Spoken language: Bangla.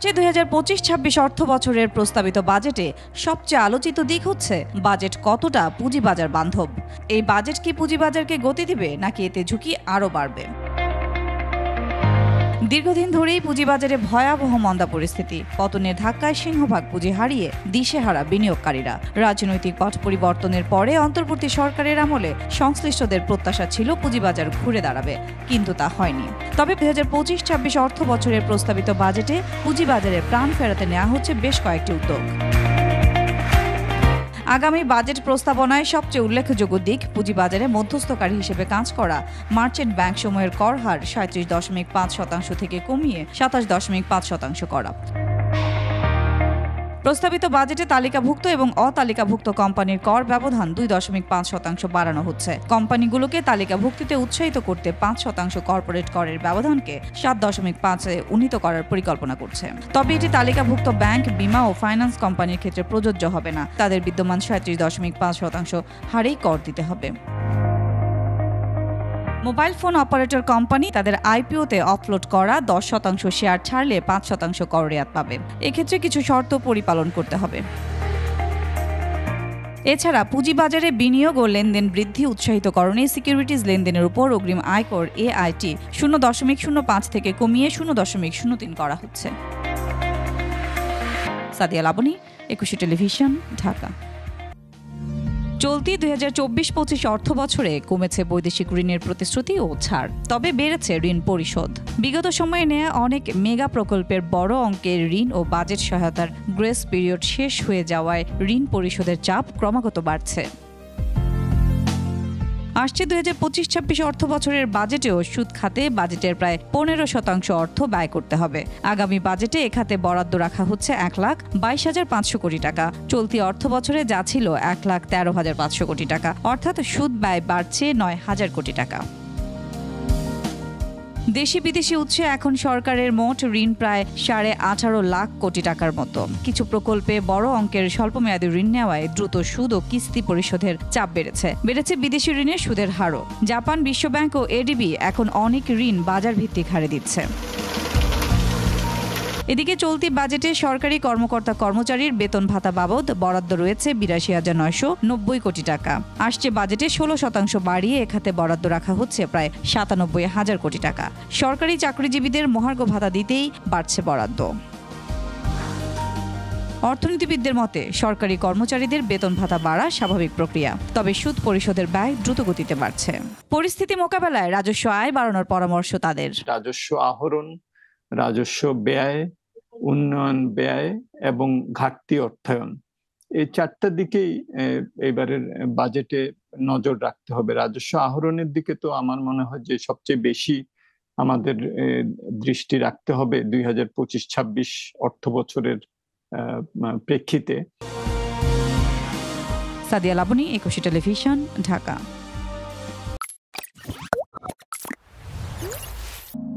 যে ২০২৫-২৬ অর্থ বছরের প্রস্তাবিত বাজেটে সবচেয়ে আলোচিত দিক হচ্ছে বাজেট কতটা পুঁজিবাজার বান্ধব। এই বাজেট কি পুঁজিবাজারকে গতি দিবে নাকি এতে ঝুঁকি আরও বাড়বে? দীর্ঘদিন ধরেই পুঁজিবাজারে ভয়াবহ মন্দা পরিস্থিতি। পতনের ধাক্কায় সিংহভাগ পুঁজি হারিয়ে দিশেহারা বিনিয়োগকারীরা। রাজনৈতিক পট পরিবর্তনের পরে অন্তর্বর্তী সরকারের আমলে সংশ্লিষ্টদের প্রত্যাশা ছিল পুঁজিবাজার ঘুরে দাঁড়াবে, কিন্তু তা হয়নি। তবে ২০২৫-২৬ অর্থ বছরের প্রস্তাবিত বাজেটে পুঁজিবাজারে প্রাণ ফেরাতে নেওয়া হচ্ছে বেশ কয়েকটি উদ্যোগ। আগামী বাজেট প্রস্তাবনায় সবচেয়ে উল্লেখযোগ্য দিক পুঁজিবাজারে মধ্যস্থকারী হিসেবে কাজ করা মার্চেন্ট ব্যাংকসমূহের কর হার ৩৭.৫% থেকে কমিয়ে ২৭.৫% করা। প্রস্তাবিত বাজেটে তালিকাভুক্ত এবং অতালিকাভুক্ত কোম্পানির কর ব্যবধান ২.৫% বাড়ানো হচ্ছে। কোম্পানিগুলোকে তালিকাভুক্তিতে উৎসাহিত করতে ৫% কর্পোরেট করের ব্যবধানকে ৭.৫-এ উন্নীত করার পরিকল্পনা করছে। তবে এটি তালিকাভুক্ত ব্যাংক, বীমা ও ফাইন্যান্স কোম্পানির ক্ষেত্রে প্রযোজ্য হবে না। তাদের বিদ্যমান ৩৭.৫% হারেই কর দিতে হবে। মোবাইল ফোন অপারেটর কোম্পানি তাদের আইপিওতে অফলোড করা ১০% শেয়ার ছাড়লে ৫% কর রেয়াত পাবে। এক্ষেত্রে কিছু শর্ত পরিপালন করতে হবে। এছাড়া পুঁজিবাজারে বিনিয়োগ ও লেনদেন বৃদ্ধি উৎসাহিতকরণে সিকিউরিটিজ লেনদেনের উপর অগ্রিম আয়কর এআইটি ০.০৫ থেকে কমিয়ে ০.০৩ করা হচ্ছে। সাদিয়া লাবনী, একুশে টেলিভিশন, ঢাকা। চলতি ২০২৪-২৫ অর্থ বছরে কমেছে বৈদেশিক ঋণের প্রতিশ্রুতি ও ছাড়, তবে বেড়েছে ঋণ পরিশোধ। বিগত সময়ে নেওয়া অনেক মেগা প্রকল্পের বড় অঙ্কের ঋণ ও বাজেট সহায়তার গ্রেস পিরিয়ড শেষ হয়ে যাওয়ায় ঋণ পরিশোধের চাপ ক্রমাগত বাড়ছে। আসছে ২০২৫-২৬ অর্থ বছরের বাজেটেও সুদ খাতে বাজেটের প্রায় ১৫% অর্থ ব্যয় করতে হবে। আগামী বাজেটে এ খাতে বরাদ্দ রাখা হচ্ছে ১,২২,৫০০ কোটি টাকা। চলতি অর্থ বছরে যা ছিল ১,১৩,৫০০ কোটি টাকা, অর্থাৎ সুদ ব্যয় বাড়ছে ৯,০০০ কোটি টাকা। দেশি বিদেশি উৎসে এখন সরকারের মোট ঋণ প্রায় ১৮.৫ লাখ কোটি টাকার মতো। কিছু প্রকল্পে বড় অঙ্কের স্বল্পমেয়াদী ঋণ নেওয়ায় দ্রুত সুদ ও কিস্তি পরিশোধের চাপ বেড়েছে বিদেশি ঋণের সুদের হারও। জাপান, বিশ্বব্যাংক ও এডিবি এখন অনেক ঋণ বাজার ভিত্তিক হারে দিচ্ছে। এদিকে চলতি বাজেটে সরকারি কর্মকর্তা-কর্মচারীর বেতন ভাতা বাবদ বরাদ্দ রয়েছে ৮২,৯৯০ কোটি টাকা। আসছে বাজেটে ১৬% বাড়িয়ে এ খাতে বরাদ্দ রাখা হচ্ছে প্রায় ৯৭,০০০ কোটি টাকা। সরকারি চাকরিজীবীদের মহার্ঘ ভাতা দিতেই বাড়ছে বরাদ্দ। অর্থনীতিবিদদের মতে সরকারি কর্মচারীদের বেতন ভাতা বাড়া স্বাভাবিক প্রক্রিয়া, তবে সুদ পরিশোধের ব্যয় দ্রুতগতিতে বাড়ছে। পরিস্থিতি মোকাবেলায় রাজস্ব আয় বাড়ানোর পরামর্শ তাদের। রাজস্ব আহরণ, রাজস্ব ব্যয়, উন্নয়ন ব্যয় এবং ঘাটতি অর্থায়ন, এই চারটা দিকেই এবারের বাজেটে নজর রাখতে হবে। রাজস্ব আহরণের দিকে তো আমার মনে হয় যে সবচেয়ে বেশি আমাদের দৃষ্টি রাখতে হবে ২০২৫-২৬ অর্থ বছরের প্রেক্ষিতে। সাদিয়া লাবনী, একুশে টেলিভিশন, ঢাকা।